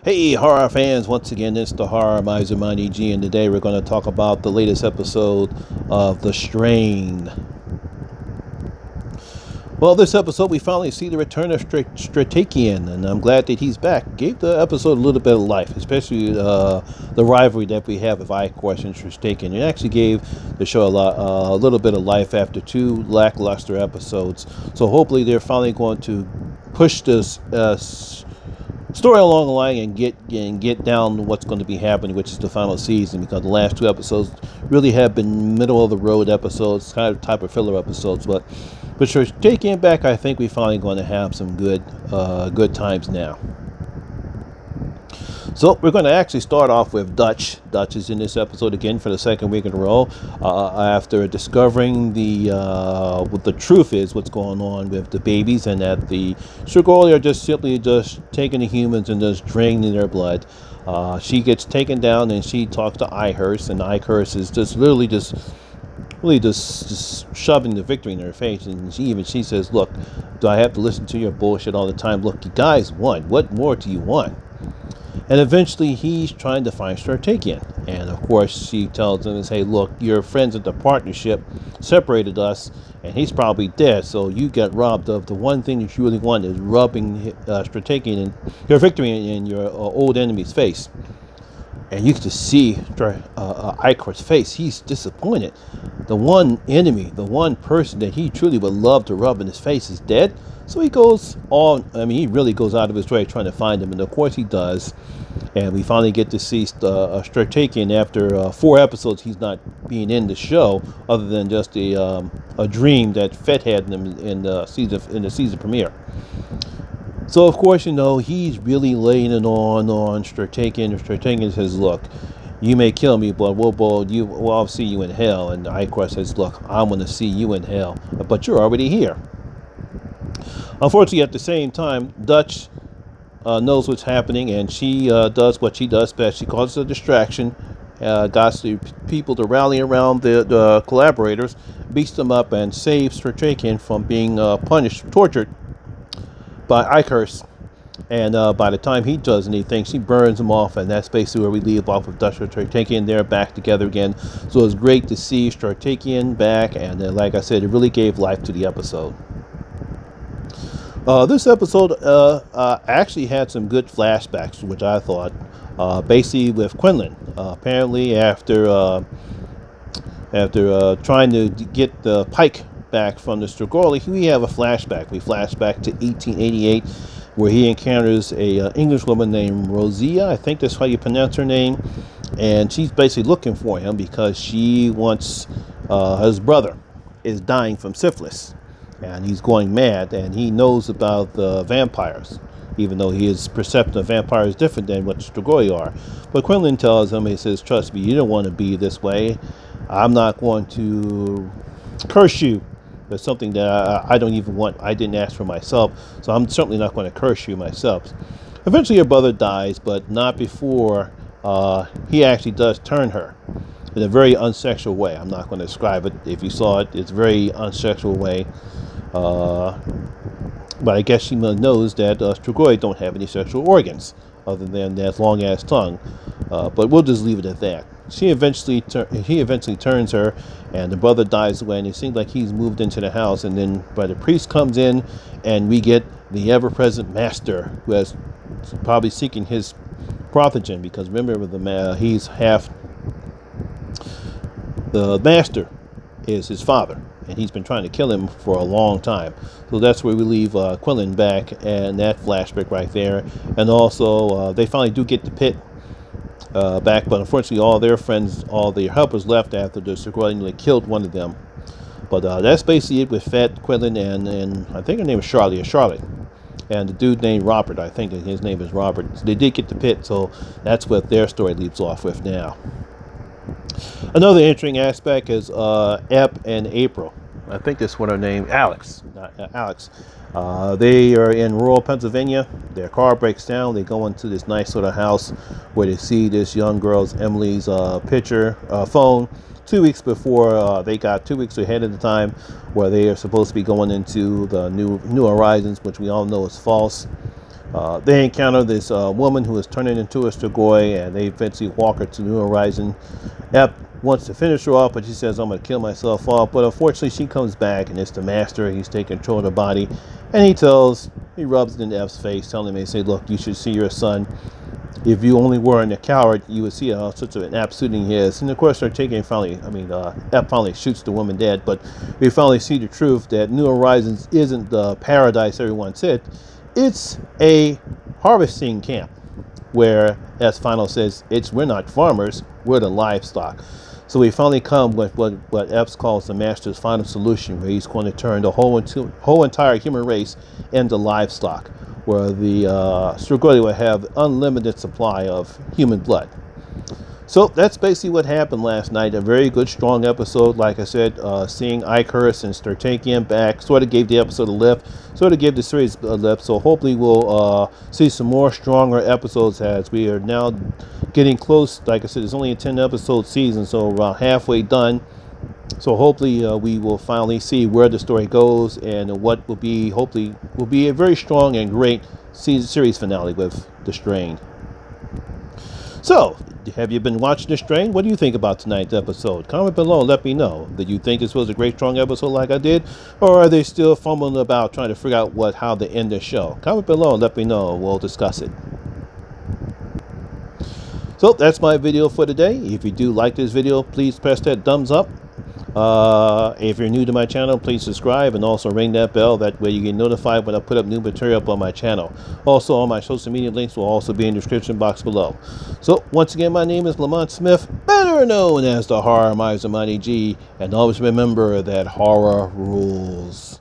Hey horror fans, once again it's the Horror Miser Money G, and today we're going to talk about the latest episode of The Strain. Well, this episode we finally see the return of Stratakian, and I'm glad that he's back. Gave the episode a little bit of life, especially the rivalry that we have with Icorus and Stratakian. It actually gave the show a little bit of life after two lackluster episodes. So hopefully they're finally going to push this story along the line and get down to what's going to be happening, which is the final season, because the last two episodes really have been middle of the road episodes, kind of type of filler episodes. But for taking back, I think we're finally going to have some good times now. So we're going to actually start off with Dutch. Dutch is in this episode again for the second week in a row, after discovering what the truth is, what's going on with the babies, and that the Strigoi are just simply taking the humans and just draining their blood. She gets taken down and she talks to Icorus, and Icorus is just literally just shoving the victory in her face, and she says, "Look, do I have to listen to your bullshit all the time? Look, you guys won. What more do you want?" And eventually he's trying to find Stratakian. And of course she tells him, "Hey, look, your friends at the partnership separated us, and he's probably dead, so you get robbed of the one thing that you really want, is rubbing Stratakian and your victory in your old enemy's face." And you can just see Icorus' face. He's disappointed. The one enemy, the one person that he truly would love to rub in his face is dead. So he goes he really goes out of his way trying to find him. And of course he does. And we finally get to see Stratakian after 4 episodes. He's not being in the show, other than just a dream that Fett had in the season premiere. So of course, he's really laying it on Stratakian. And Stratakian says, "Look, you may kill me, but I'll see you in hell." And Icorus says, "Look, I'm going to see you in hell, but you're already here." Unfortunately, at the same time, Dutch knows what's happening, and she does what she does best. She causes a distraction, got the people to rally around the collaborators, beats them up, and saves Stratakian from being tortured by Icorus. And by the time he does anything, she burns him off, and that's basically where we leave off with Dutch and Stratakian. They're back together again. So it's great to see Stratakian back, and like I said, it really gave life to the episode. This episode actually had some good flashbacks, which I thought, basically with Quinlan. Apparently, after trying to get the pike back from the Strigoi, we have a flashback. We flash back to 1888, where he encounters a English woman named Rosia. I think that's how you pronounce her name. And she's basically looking for him because she wants his brother is dying from syphilis. And he's going mad, and he knows about the vampires, even though his perception of vampires is different than what Strigoi are. But Quinlan tells him, he says, "Trust me, you don't want to be this way. I'm not going to curse you. There's something that I don't even want. I didn't ask for myself, so I'm certainly not going to curse you myself." Eventually your brother dies, but not before he actually does turn her in a very unsexual way. I'm not going to describe it. If you saw it, it's a very unsexual way. But I guess she knows that Strigoi don't have any sexual organs other than that long-ass tongue. But we'll just leave it at that. He eventually turns her, and the brother dies away, and it seems like he's moved into the house. And then the priest comes in, and we get the ever-present master, who is probably seeking his prothogen, because remember, he's half. The master is his father, and he's been trying to kill him for a long time. So that's where we leave Quinlan back, and that flashback right there. And also, they finally do get the pit back, but unfortunately all their friends, all their helpers left after the Strigoi nearly killed one of them. But that's basically it with Fett, Quinlan, and I think her name is Charlotte. And the dude named Robert, I think his name is Robert. So they did get the pit, so that's what their story leaves off with now. Another interesting aspect is Ep and April. I think that's what her name, Alex. They are in rural Pennsylvania. Their car breaks down. They go into this nice sort of house where they see this young girl's, Emily's, phone 2 weeks before. They got 2 weeks ahead of the time where they are supposed to be going into the New Horizons, which we all know is false. They encounter this woman who is turning into a Strigoi, and they eventually walk her to New Horizon. Ep wants to finish her off, but she says, I'm going to kill myself off. But unfortunately, she comes back, and it's the Master. He's taking control of her body. And he rubs it in Ep's face, telling him, he said, look, you should see your son. If you only weren't a coward, you would see how such an absolute he is. And of course, Ep finally shoots the woman dead. But we finally see the truth that New Horizons isn't the paradise everyone said. It's a harvesting camp where, as Final says, we're not farmers, we're the livestock. So we finally come with what Epps calls the Master's final solution, where he's going to turn the whole entire human race into livestock, where the Strigoi will have unlimited supply of human blood. So that's basically what happened last night. A very good, strong episode. Like I said, seeing Icarus and Startakian back sort of gave the episode a lift, sort of gave the series a lift. So hopefully we'll see some more stronger episodes as we are now getting close. Like I said, it's only a 10-episode season, so around halfway done. So hopefully we will finally see where the story goes and what will be, hopefully, will be a very strong and great series finale with The Strain. So, have you been watching The Strain? What do you think about tonight's episode? Comment below and let me know. Did you think this was a great, strong episode like I did? Or are they still fumbling about trying to figure out how to end the show? Comment below and let me know. We'll discuss it. So, that's my video for today. If you do like this video, please press that thumbs up. If you're new to my channel, please subscribe and also ring that bell. That way you get notified when I put up new material up on my channel. Also, all my social media links will also be in the description box below. So, once again, my name is Lamont Smith, better known as the Horror Miser Mighty G, and always remember that horror rules.